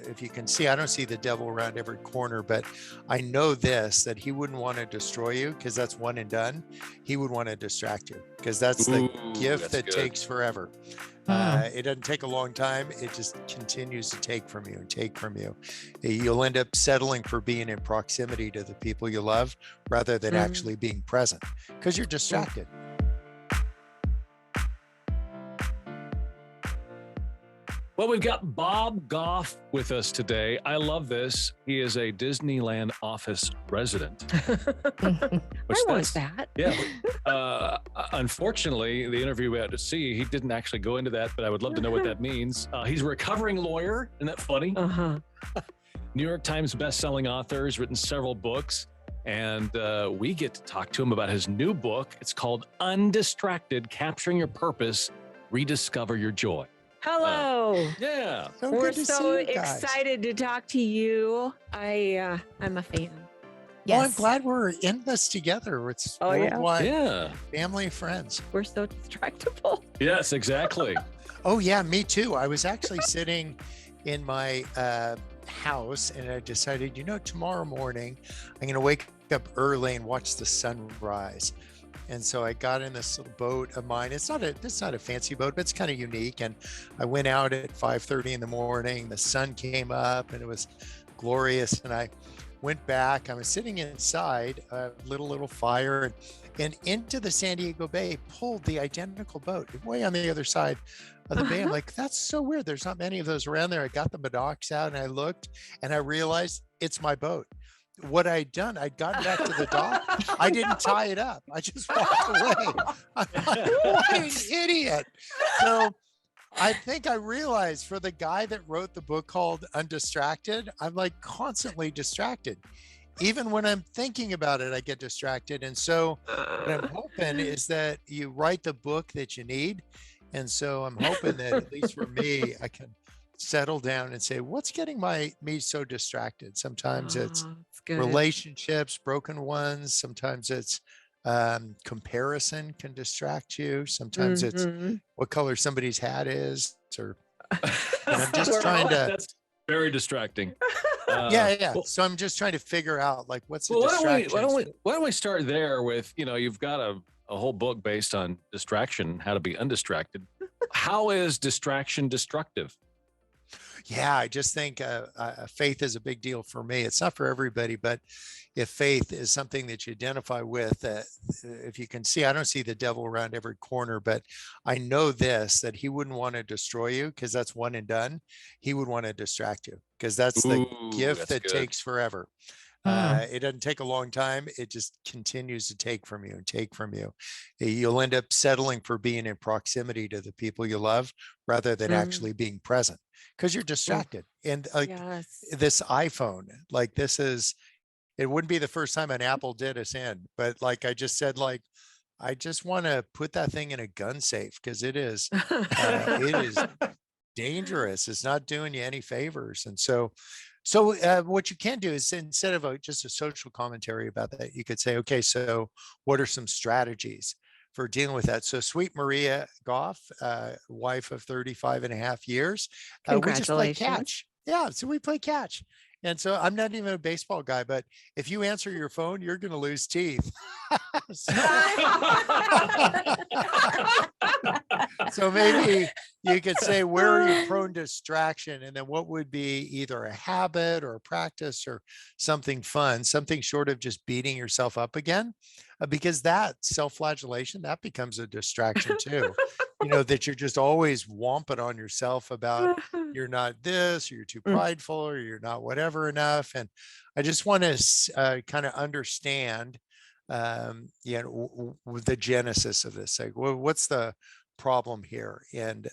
if you can see, I don't see the devil around every corner, but I know this, that he wouldn't want to destroy you because that's one and done. He would want to distract you because that's the gift that takes forever. It doesn't take a long time. It just continues to take from you and take from you. You'll end up settling for being in proximity to the people you love rather than actually being present because you're distracted. Well, we've got Bob Goff with us today. I love this. He is a Disneyland office resident. I want that. Yeah. Unfortunately, the interview we had to see, he didn't actually go into that, but I would love to know what that means. He's a recovering lawyer. Isn't that funny? New York Times bestselling author, has written several books, and we get to talk to him about his new book. It's called Undistracted, Capturing Your Purpose, Rediscover Your Joy. Hello. Yeah. We're so excited to talk to you. I'm a fan. Well, I'm glad we're in this together. It's worldwide. Family, friends. We're so distractible. Yes, exactly. Oh, yeah, me too. I was actually sitting in my house and I decided, tomorrow morning, I'm going to wake up early and watch the sunrise. And so I got in this little boat of mine. It's not a fancy boat, but it's kind of unique. And I went out at 5:30 in the morning. The sun came up and it was glorious. And I went back. I was sitting inside a little fire and into the San Diego Bay pulled the identical boat way on the other side of the bay. I'm like, that's so weird. There's not many of those around there. I got the binocs out and I looked and I realized it's my boat. What I'd done, I'd gotten back to the dock. I didn't tie it up. I just walked away. I'm like, what an idiot. So I think I realized for the guy that wrote the book called Undistracted, I'm like constantly distracted. Even when I'm thinking about it, I get distracted. And so what I'm hoping is that you write the book that you need. And so I'm hoping that at least for me, I can settle down and say, what's getting me so distracted? Sometimes it's relationships, broken ones. Sometimes it's comparison can distract you. Sometimes it's what color somebody's hat is, or I'm just trying to. That's very distracting. Well, so I'm just trying to figure out like what's the distraction. Why don't we start there with, you've got a whole book based on distraction, how to be undistracted. How is distraction destructive? Yeah, I just think faith is a big deal for me. It's not for everybody, but if faith is something that you identify with, if you can see, I don't see the devil around every corner, but I know this, that he wouldn't want to destroy you because that's one and done. He would want to distract you because that's the gift that takes forever. It doesn't take a long time. It just continues to take from you and take from you. You'll end up settling for being in proximity to the people you love rather than actually being present because you're distracted. And this iPhone, like it wouldn't be the first time an Apple did us in, but like I just said, like, I just want to put that thing in a gun safe because it is dangerous. It's not doing you any favors. And so what you can do is instead of just a social commentary about that, you could say, okay, so what are some strategies for dealing with that? So Sweet Maria Goff, wife of 35 and a half years, we just play catch. Yeah, so we play catch. And so I'm not even a baseball guy, but if you answer your phone, you're going to lose teeth. So maybe you could say, where are you prone to distraction? And then what would be either a habit or a practice or something fun, something short of just beating yourself up again, because that self-flagellation, that becomes a distraction too. That you're just always whomping on yourself about you're not this, or you're too prideful, or you're not whatever enough. And I just want to kind of understand, the genesis of this. Like, what's the problem here? And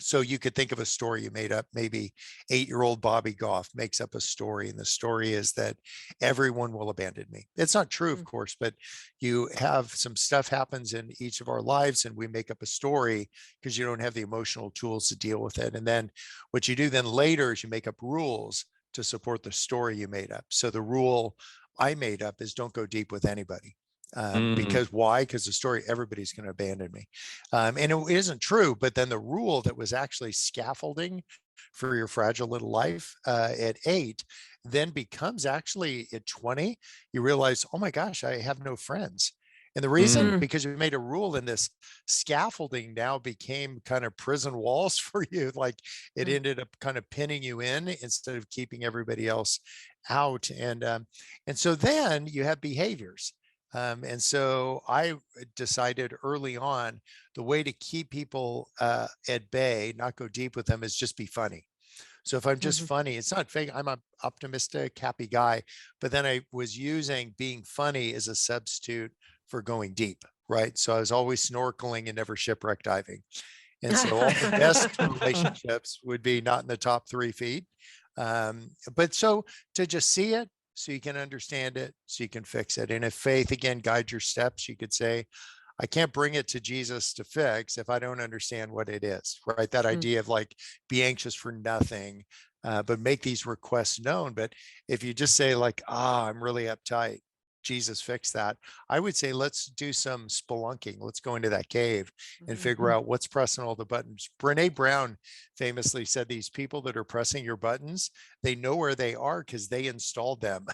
so you could think of a story you made up. Maybe 8-year-old Bobby Goff makes up a story, and the story is that everyone will abandon me. It's not true, of course, but you have some stuff happens in each of our lives, and we make up a story because you don't have the emotional tools to deal with it. And then what you do then later is you make up rules to support the story you made up. So the rule I made up is don't go deep with anybody. Because why? Because the story, everybody's going to abandon me. And it isn't true. But then the rule that was actually scaffolding for your fragile little life at 8 then becomes actually at 20, you realize, oh my gosh, I have no friends. And the reason, because you made a rule, and this scaffolding now became kind of prison walls for you. Like it ended up kind of pinning you in instead of keeping everybody else out. And so then you have behaviors. And so I decided early on, the way to keep people at bay, not go deep with them, is just be funny. So if I'm just funny, it's not fake. I'm an optimistic, happy guy. But then I was using being funny as a substitute for going deep, right? So I was always snorkeling and never shipwreck diving. And so all the best relationships would be not in the top 3 feet. But so to just see it, so you can understand it, so you can fix it. And if faith, again, guides your steps, you could say, I can't bring it to Jesus to fix if I don't understand what it is, right? That idea of like, be anxious for nothing, but make these requests known. But if you just say like, I'm really uptight, Jesus fixed that. I would say, let's do some spelunking. Let's go into that cave and figure out what's pressing all the buttons. Brene Brown famously said, these people that are pressing your buttons, they know where they are because they installed them.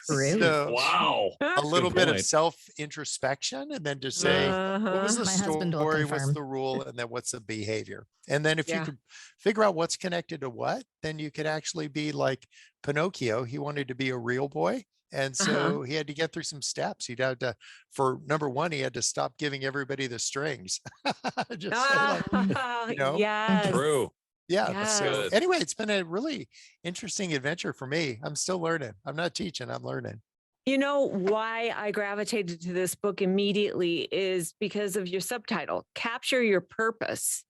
True. So, wow. A little bit of self-introspection, and then just say, what was the story, what's the rule, and then what's the behavior? And then if you could figure out what's connected to what, then you could actually be like Pinocchio. He wanted to be a real boy. And so he had to get through some steps. He'd have to, for number one, he had to stop giving everybody the strings. Just say like, yes. True. Yeah. Yes. So anyway, it's been a really interesting adventure for me. I'm still learning. I'm not teaching, I'm learning. You know why I gravitated to this book immediately is because of your subtitle, Capture Your Purpose.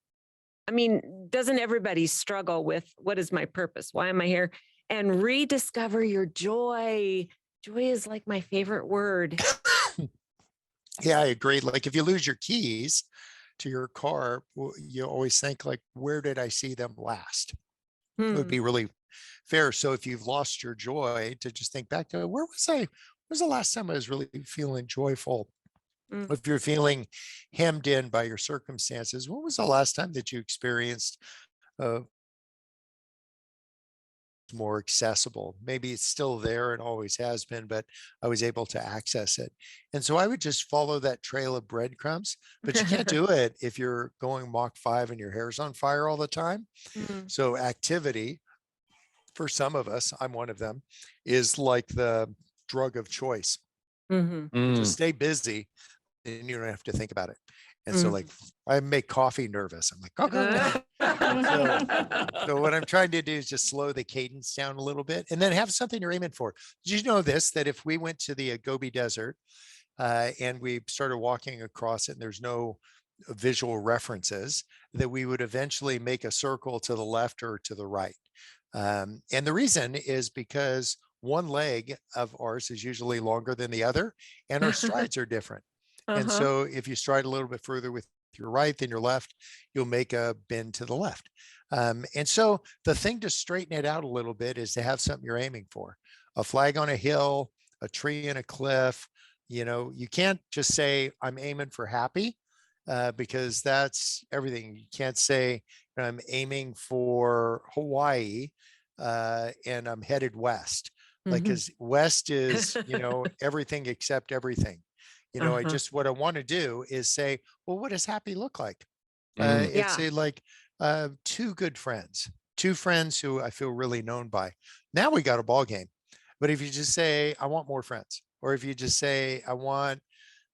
I mean, doesn't everybody struggle with what is my purpose? Why am I here? And rediscover your joy. Joy is like my favorite word. Yeah, I agree. Like if you lose your keys to your car, you always think like, where did I see them last? It would be really fair. So if you've lost your joy, to just think back to, where was I? When was the last time I was really feeling joyful? If you're feeling hemmed in by your circumstances, when was the last time that you experienced more accessible? Maybe it's still there and always has been, but I was able to access it. And so I would just follow that trail of breadcrumbs, but you can't do it if you're going Mach 5 and your hair's on fire all the time. So activity, for some of us, I'm one of them, is like the drug of choice. Just stay busy and you don't have to think about it. And so like, I make coffee nervous. I'm like, go. So what I'm trying to do is just slow the cadence down a little bit and then have something you're aiming for. Did you know this, that if we went to the Gobi Desert and we started walking across it and there's no visual references, that we would eventually make a circle to the left or to the right? And the reason is because one leg of ours is usually longer than the other and our strides are different. And so if you stride a little bit further with your right than your left, you'll make a bend to the left. And so the thing to straighten it out a little bit is to have something you're aiming for. A flag on a hill, a tree in a cliff. You can't just say, I'm aiming for happy, because that's everything. You can't say, I'm aiming for Hawaii and I'm headed west. Like, because west is, everything except everything. What I want to do is say, well, what does happy look like? It's like 2 good friends, 2 friends who I feel really known by. Now we got a ball game. But if you just say, I want more friends, or if you just say, I want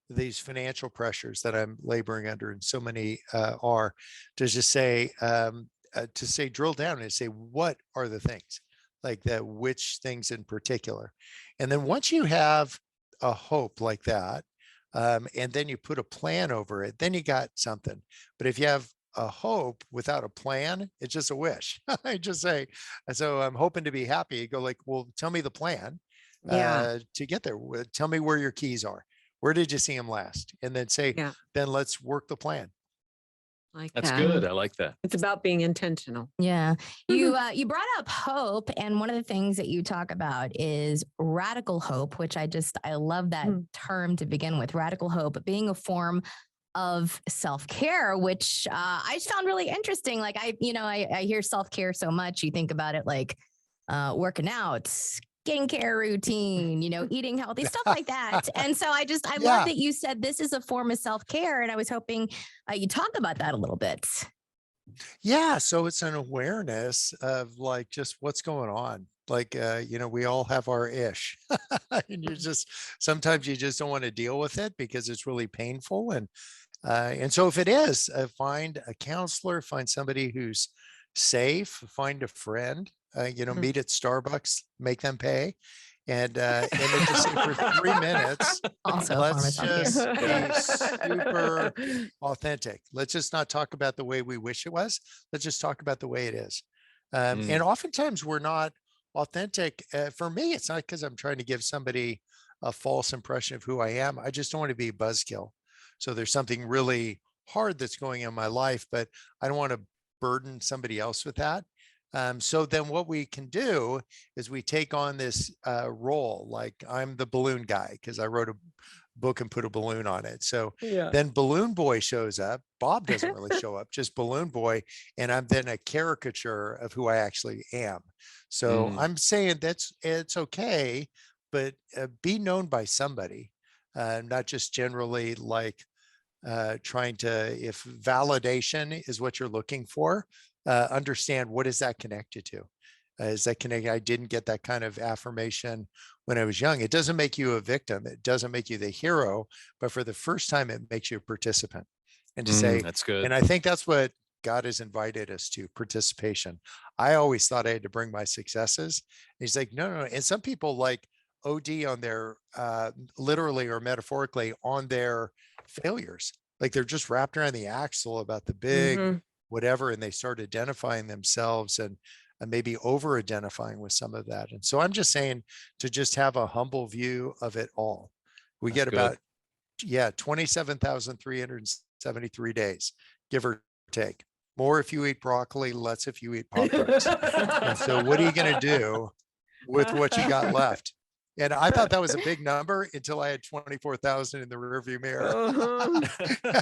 these financial pressures that I'm laboring under, and so many are, to just say, drill down and say, what are the things? Like that, which things in particular? And then once you have a hope like that, and then you put a plan over it, then you got something. But if you have a hope without a plan, it's just a wish. I just say, so I'm hoping to be happy. You go like, well, tell me the plan to get there. Tell me where your keys are. Where did you see them last? And then say, then let's work the plan. Like That's that. good. I like that. It's about being intentional. Yeah. You brought up hope, and one of the things that you talk about is radical hope, which I love that term to begin with. Radical hope being a form of self-care, which I just found really interesting. Like I hear self-care so much. You think about it like working out, skincare routine, eating healthy, stuff like that. And so I love that you said this is a form of self-care. And I was hoping you talk about that a little bit. Yeah, so it's an awareness of like just what's going on. Like we all have our ish. And sometimes you just don't want to deal with it because it's really painful. And so if it is, find a counselor, find somebody who's safe, find a friend, meet at Starbucks, make them pay. And then just say for 3 minutes, Also, let's just be super authentic. Let's just not talk about the way we wish it was. Let's just talk about the way it is. And oftentimes we're not authentic. For me, it's not because I'm trying to give somebody a false impression of who I am. I just don't want to be a buzzkill. So there's something really hard that's going on in my life, but I don't want to burden somebody else with that. So then what we can do is we take on this role, like I'm the balloon guy because I wrote a book and put a balloon on it. So then Balloon Boy shows up. Bob doesn't really show up, just Balloon Boy. And I'm then a caricature of who I actually am. So I'm saying it's okay, but be known by somebody, not just generally like trying to, if validation is what you're looking for, understand what is that connected to? Is that connected? I didn't get that kind of affirmation when I was young. It doesn't make you a victim. It doesn't make you the hero, but for the first time, it makes you a participant. And to say, that's good. And I think that's what God has invited us to, participation. I always thought I had to bring my successes. And he's like, no. And some people like OD on their, literally or metaphorically on their failures. Like they're just wrapped around the axle about the big, whatever, and they start identifying themselves and maybe over identifying with some of that. And so I'm just saying to just have a humble view of it all. We get about 27,373 days, give or take. More if you eat broccoli, less if you eat Pop-Tarts. And so what are you going to do with what you got left? And I thought that was a big number until I had 24,000 in the rearview mirror.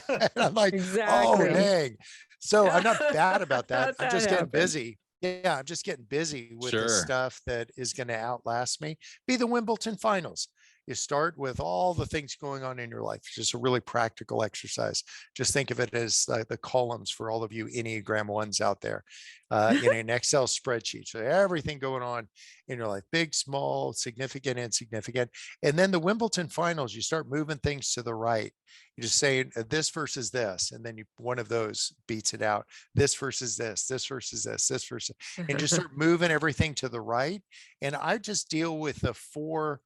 And I'm like, oh, dang. So I'm not bad about that. I'm just getting busy. Yeah, I'm just getting busy with the stuff that is going to outlast me. Be the Wimbledon Finals. You start with all the things going on in your life. It's just a really practical exercise. Just think of it as the columns for all of you Enneagram ones out there in an Excel spreadsheet. So everything going on in your life, big, small, significant, insignificant. And then the Wimbledon Finals, you start moving things to the right. You just say this versus this, and then one of those beats it out. This versus this, this versus this versus, and just start moving everything to the right. And I just deal with the 4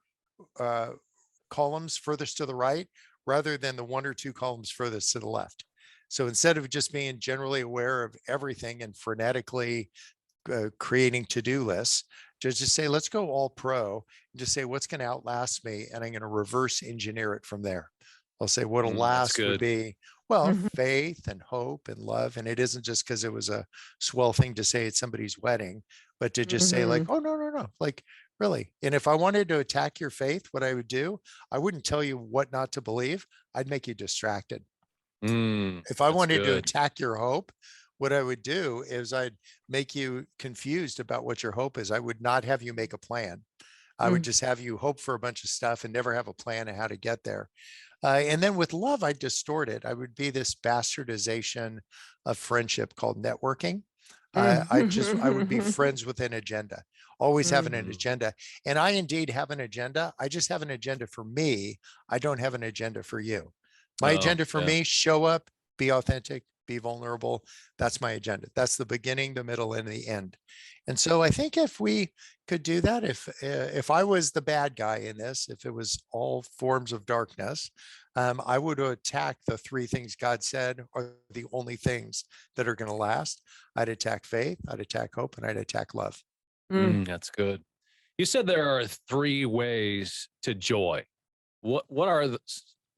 columns furthest to the right rather than the 1 or 2 columns furthest to the left. So instead of just being generally aware of everything and frenetically creating to-do lists, just say, let's go all pro and just say, what's going to outlast me? And I'm going to reverse engineer it from there. I'll say what'll last would be, faith and hope and love. And it isn't just because it was a swell thing to say at somebody's wedding, but to just say like, oh, no, like really. And if I wanted to attack your faith, what I would do, I wouldn't tell you what not to believe. I'd make you distracted. If I wanted to attack your hope, what I would do is I'd make you confused about what your hope is. I would not have you make a plan. I would just have you hope for a bunch of stuff and never have a plan of how to get there. And then with love, I distort it. I would be this bastardization of friendship called networking. I would be friends with an agenda, always having an agenda. And I indeed have an agenda. I just have an agenda for me. I don't have an agenda for you. My agenda for me, show up, be authentic, be vulnerable. That's my agenda. That's the beginning, the middle, and the end. And so I think if we could do that, if I was the bad guy in this, if it was all forms of darkness, I would attack the 3 things God said are the only things that are going to last. I'd attack faith, I'd attack hope, and I'd attack love. That's good. You said there are 3 ways to joy. What are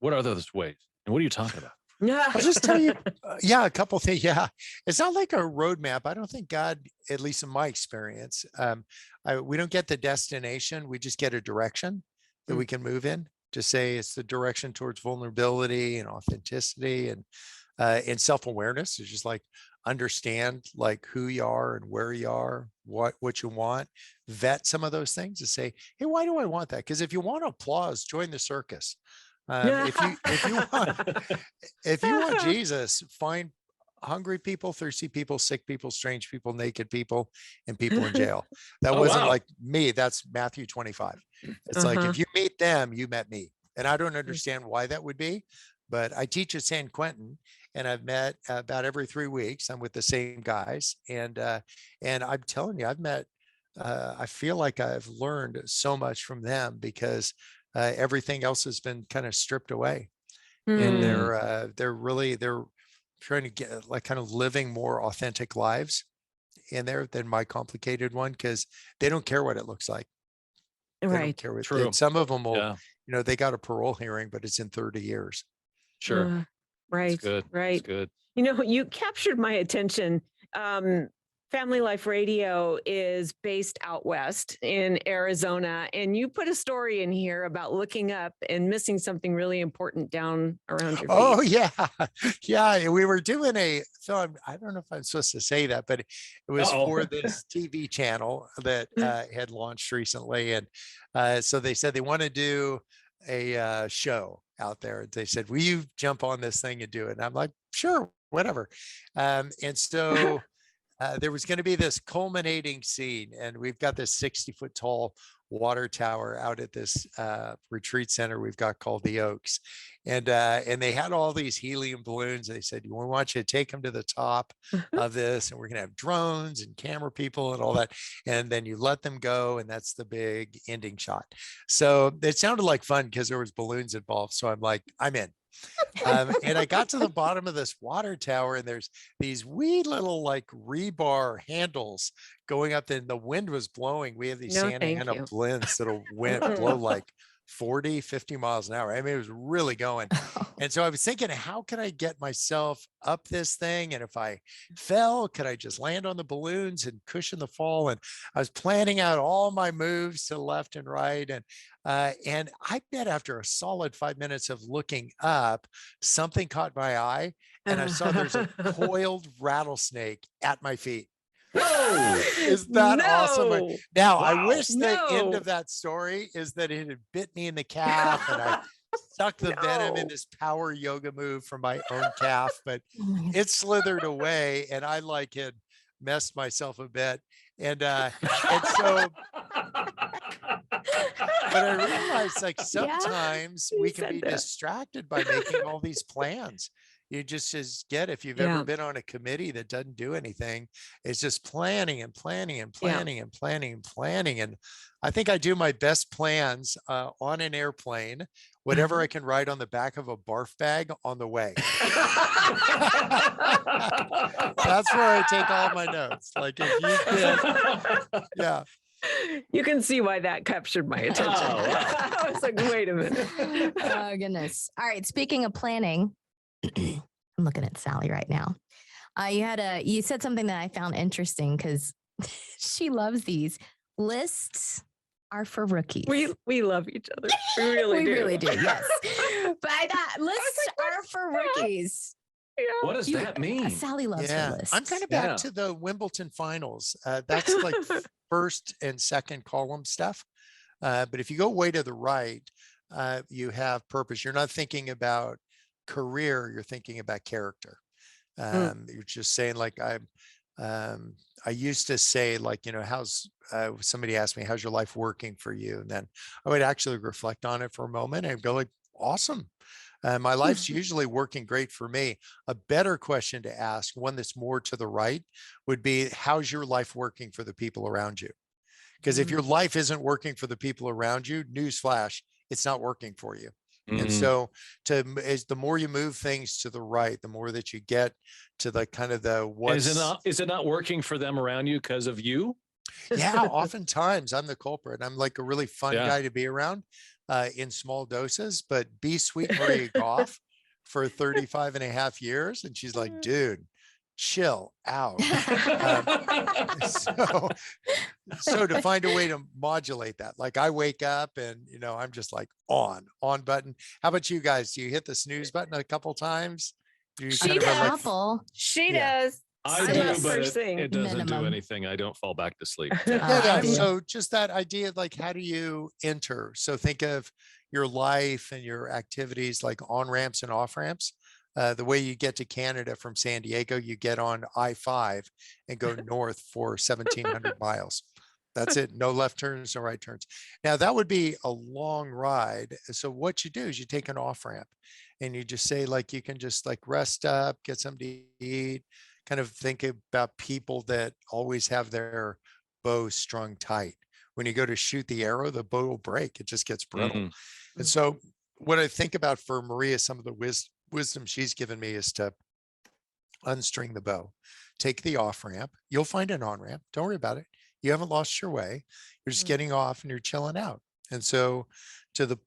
those ways? And what are you talking about? I'll just tell you, yeah, a couple things. Yeah, it's not like a roadmap. I don't think God, at least in my experience, we don't get the destination. We just get a direction that we can move in. To say it's the direction towards vulnerability and authenticity and self-awareness. It's just like understand like who you are and where you are, what you want. Vet some of those things to say, hey, why do I want that? Because if you want applause, join the circus. If you want Jesus, find hungry people, thirsty people, sick people, strange people, naked people, and people in jail. That wasn't like me. That's Matthew 25. It's like, if you meet them, you met me. And I don't understand why that would be, but I teach at San Quentin and I've met about every 3 weeks. I'm with the same guys. And I'm telling you, I've met, I feel like I've learned so much from them because everything else has been kind of stripped away. And they're trying to get like kind of living more authentic lives in there than my complicated one, because they don't care what it looks like. They don't care what. True. And some of them will, they got a parole hearing, but it's in 30 years. Sure. Right. That's good. Right. That's good. You captured my attention. Family Life Radio is based out west in Arizona, and you put a story in here about looking up and missing something really important down around your feet. Oh yeah. Yeah. We were doing so I don't know if I'm supposed to say that, but it was for this TV channel that had launched recently. And so they said they want to do a show out there. They said, will you jump on this thing and do it? And I'm like, sure, whatever. And so there was going to be this culminating scene, and we've got this 60-foot tall water tower out at this retreat center we've got called the Oaks, and they had all these helium balloons. They said, we want you to take them to the top of this, and we're going to have drones and camera people and all that, and then you let them go, and that's the big ending shot. So it sounded like fun because there was balloons involved. So I'm like, I'm in. And I got to the bottom of this water tower, and there's these wee little like rebar handles going up, and the wind was blowing. We have these Santa Ana blends that'll blow like 40, 50 miles an hour. I mean, it was really going. And so I was thinking, how can I get myself up this thing? And if I fell, could I just land on the balloons and cushion the fall? And I was planning out all my moves to left and right. And I bet after a solid 5 minutes of looking up, something caught my eye, and I saw there's a coiled rattlesnake at my feet. Whoa! Is that awesome? Now, I wish the end of that story is that it had bit me in the calf and I sucked the venom in this power yoga move from my own calf, but it slithered away, and I like had messed myself a bit. And so, but I realized like sometimes we can be distracted by making all these plans. You just get, if you've ever been on a committee that doesn't do anything, it's just planning and planning and planning and planning and planning. And I think I do my best plans on an airplane, whatever I can write on the back of a barf bag on the way. That's where I take all my notes. Like if you can, You can see why that captured my attention. I was like, wait a minute. Oh, goodness. All right. Speaking of planning, I'm looking at Sally right now. You said something that I found interesting because she loves these. Lists are for rookies. We love each other. We really do. Yes. But I thought lists are for rookies. Yeah. What does that mean? Sally loves her list. I'm kind of back to the Wimbledon Finals. That's like first and second column stuff. But if you go way to the right, you have purpose. You're not thinking about career, you're thinking about character. You're just saying like I used to say like, how's somebody asked me, how's your life working for you? And then I would actually reflect on it for a moment and go like, awesome. My life's usually working great for me. A better question to ask, one that's more to the right, would be, how's your life working for the people around you? Because if your life isn't working for the people around you, newsflash, it's not working for you. And so the more you move things to the right, the more that you get to the kind of the what is it not working for them around you because of you? Yeah, oftentimes I'm the culprit. I'm like a really fun guy to be around in small doses, but be sweet Maria Goff for 35 and a half years. And she's like, dude, chill out. So, so to find a way to modulate that, like I wake up and, you know, I'm just like on button. How about you guys? Do you hit the snooze button a couple times? Do you She kind of are like, does. Couple. She Yeah. does. I I'm do, up but first thing. it doesn't do Minimum. anything. I don't fall back to sleep. yeah. see. So just that idea of like, how do you enter? So think of your life and your activities like on ramps and off ramps. The way you get to Canada from San Diego, you get on I-5 and go north for 1,700 miles. That's it. No left turns, no right turns. Now that would be a long ride. So what you do is you take an off ramp and you just say like, you can just like rest up, get something to eat, kind of think about people that always have their bow strung tight. When you go to shoot the arrow, the bow will break. It just gets brittle. Mhm. And so what I think about for Maria, some of the wisdom she's given me is to unstring the bow, take the off ramp. You'll find an on ramp. Don't worry about it. You haven't lost your way. You're just getting off and you're chilling out. And so to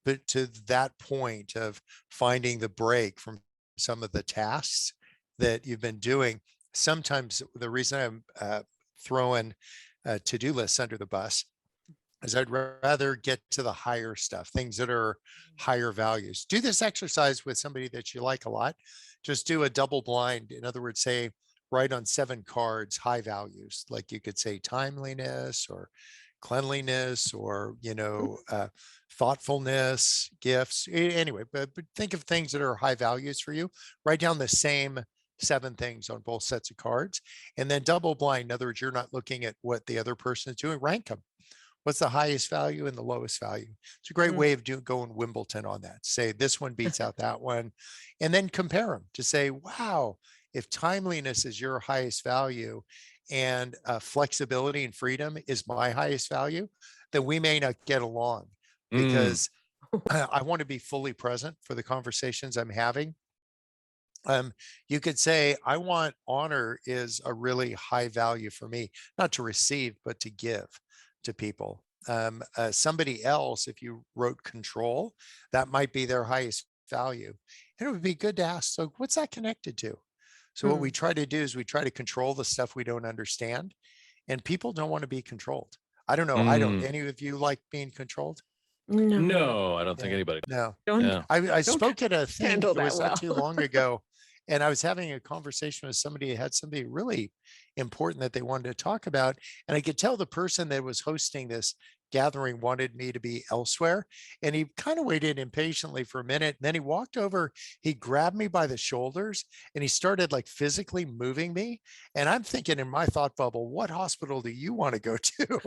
that point of finding the break from some of the tasks that you've been doing, sometimes the reason I'm throwing to-do lists under the bus is I'd rather get to the higher stuff, things that are higher values. Do this exercise with somebody that you like a lot. Just do a double blind. In other words, say, write on 7 cards, high values. Like you could say timeliness or cleanliness or, you know, thoughtfulness, gifts, anyway, but think of things that are high values for you. Write down the same 7 things on both sets of cards and then double blind. In other words, you're not looking at what the other person is doing, rank them. What's the highest value and the lowest value? It's a great way of going Wimbledon on that. Say this one beats out that one, and then compare them to say, wow, if timeliness is your highest value and flexibility and freedom is my highest value, then we may not get along because I want to be fully present for the conversations I'm having. You could say, I want honor is a really high value for me, not to receive, but to give to people. Somebody else, if you wrote control, that might be their highest value. And it would be good to ask, so what's that connected to? So what we try to do is we try to control the stuff we don't understand, and people don't want to be controlled. I don't know. I don't, any of you like being controlled? No, I don't think anybody. No. Yeah. I spoke at a thing, handle it that was not well. too long ago, and I was having a conversation with somebody who had somebody really important that they wanted to talk about. And I could tell the person that was hosting this gathering wanted me to be elsewhere. And he kind of waited impatiently for a minute. And then he walked over, he grabbed me by the shoulders and he started like physically moving me. And I'm thinking in my thought bubble, what hospital do you want to go to?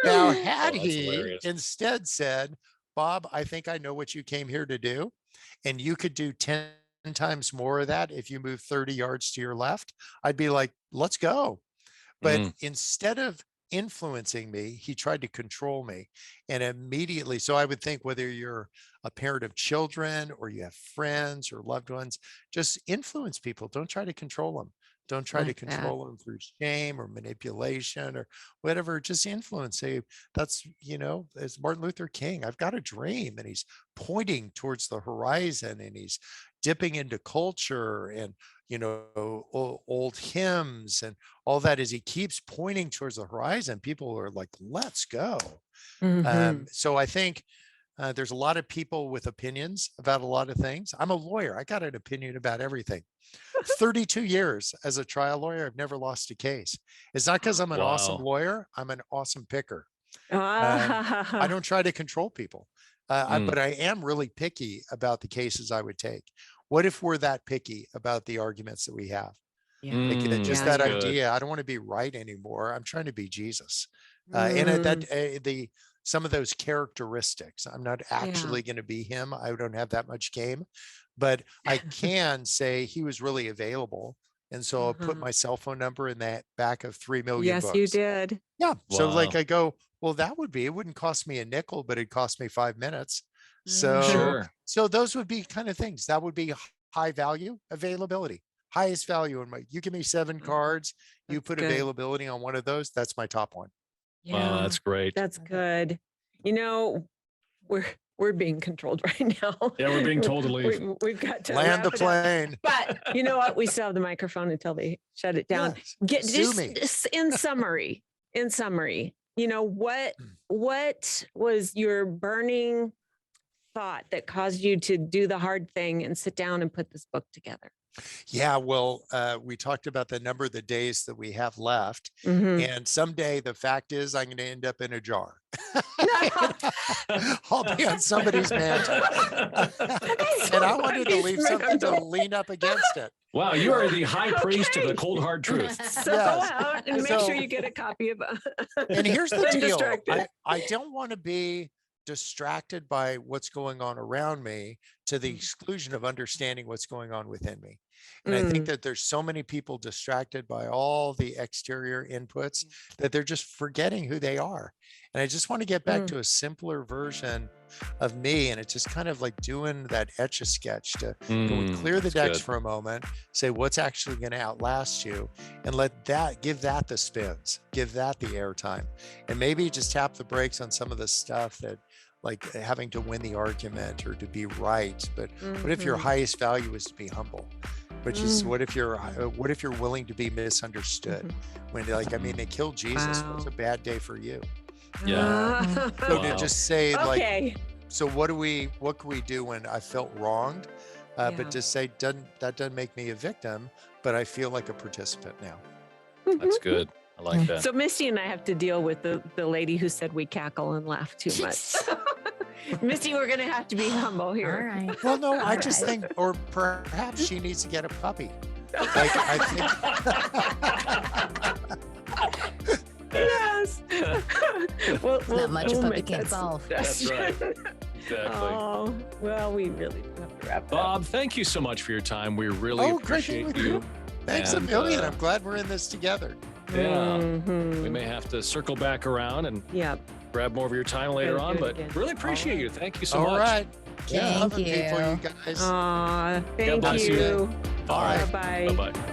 Now, had he hilarious. instead said, Bob, I think I know what you came here to do, and you could do 10 times more of that if you move 30 yards to your left, I'd be like, let's go. But instead of influencing me, he tried to control me. And immediately, so I would think whether you're a parent of children or you have friends or loved ones, just influence people. Don't try to control them. Don't try to control them through shame or manipulation or whatever. Just influence. Say, that's, you know, as Martin Luther King, I've got a dream, and he's pointing towards the horizon and he's dipping into culture and, you know, old hymns and all that. As he keeps pointing towards the horizon, people are like, let's go. So I think there's a lot of people with opinions about a lot of things. I'm a lawyer. I got an opinion about everything. 32 years as a trial lawyer, I've never lost a case. It's not because I'm an awesome lawyer. I'm an awesome picker. I don't try to control people, but I am really picky about the cases I would take. What if we're that picky about the arguments that we have? Just that idea. I don't want to be right anymore. I'm trying to be Jesus. And some of those characteristics, I'm not actually going to be him. I don't have that much game, but I can say he was really available. And so I'll put my cell phone number in that back of 3 million books. Yes, you did. Yeah. So like I go, well, that would be, it wouldn't cost me a nickel, but it'd cost me 5 minutes. So, so those would be kind of things that would be high value availability, highest value. And you give me 7 cards, you put availability on one of those. That's my top one. Wow, that's great. That's good. You know, we're being controlled right now. Yeah, we're being told to leave. We've got to Land the wrap it up. plane. But you know what? We still have the microphone until they shut it down. Yes. Sue me. Just in summary, you know, what was your burning thought that caused you to do the hard thing and sit down and put this book together? Yeah, well, we talked about the number of the days that we have left. Mhm. And someday the fact is I'm going to end up in a jar. I'll be on somebody's mantle. And I wanted to leave something to lean up against it. Wow, you are the high priest of the cold hard truth. So go Yes. out and make So- sure you get a copy of And here's the deal. Undistracted. I don't want to be distracted by what's going on around me to the exclusion of understanding what's going on within me. And I think that there's so many people distracted by all the exterior inputs that they're just forgetting who they are. And I just want to get back to a simpler version of me. And it's just kind of like doing that Etch-a-Sketch to clear the decks for a moment, say what's actually going to outlast you, and give that the spins, give that the airtime, and maybe just tap the brakes on some of the stuff that, like having to win the argument or to be right. But what if your highest value is to be humble? Which is what if you're willing to be misunderstood? When they killed Jesus. Wow. What's a bad day for you? Yeah. So to just say Okay. so what can we do when I felt wronged? Yeah. But to say that doesn't make me a victim, but I feel like a participant now. That's good. I like that. So Misty and I have to deal with the lady who said we cackle and laugh too much. Misty, we're going to have to be humble All here. right. Well, no, I All just right. think, or perhaps she needs to get a puppy. Like I think. Yes. Not much a puppy make can't that solve. That's right. suggestion. Exactly. Oh, well, we really do have to wrap it up. Bob, thank you so much for your time. We really Great being appreciate with you. Thanks a And, million. I'm glad we're in this together. Yeah. Mhm. We may have to circle back around and Yeah. grab more of your time later Gotta on, do it but again. really appreciate you. Thank you so All much. right. Keep Thank loving you. people, you guys. Aw, thank bless you. you. Bye. Bye-bye. Bye-bye.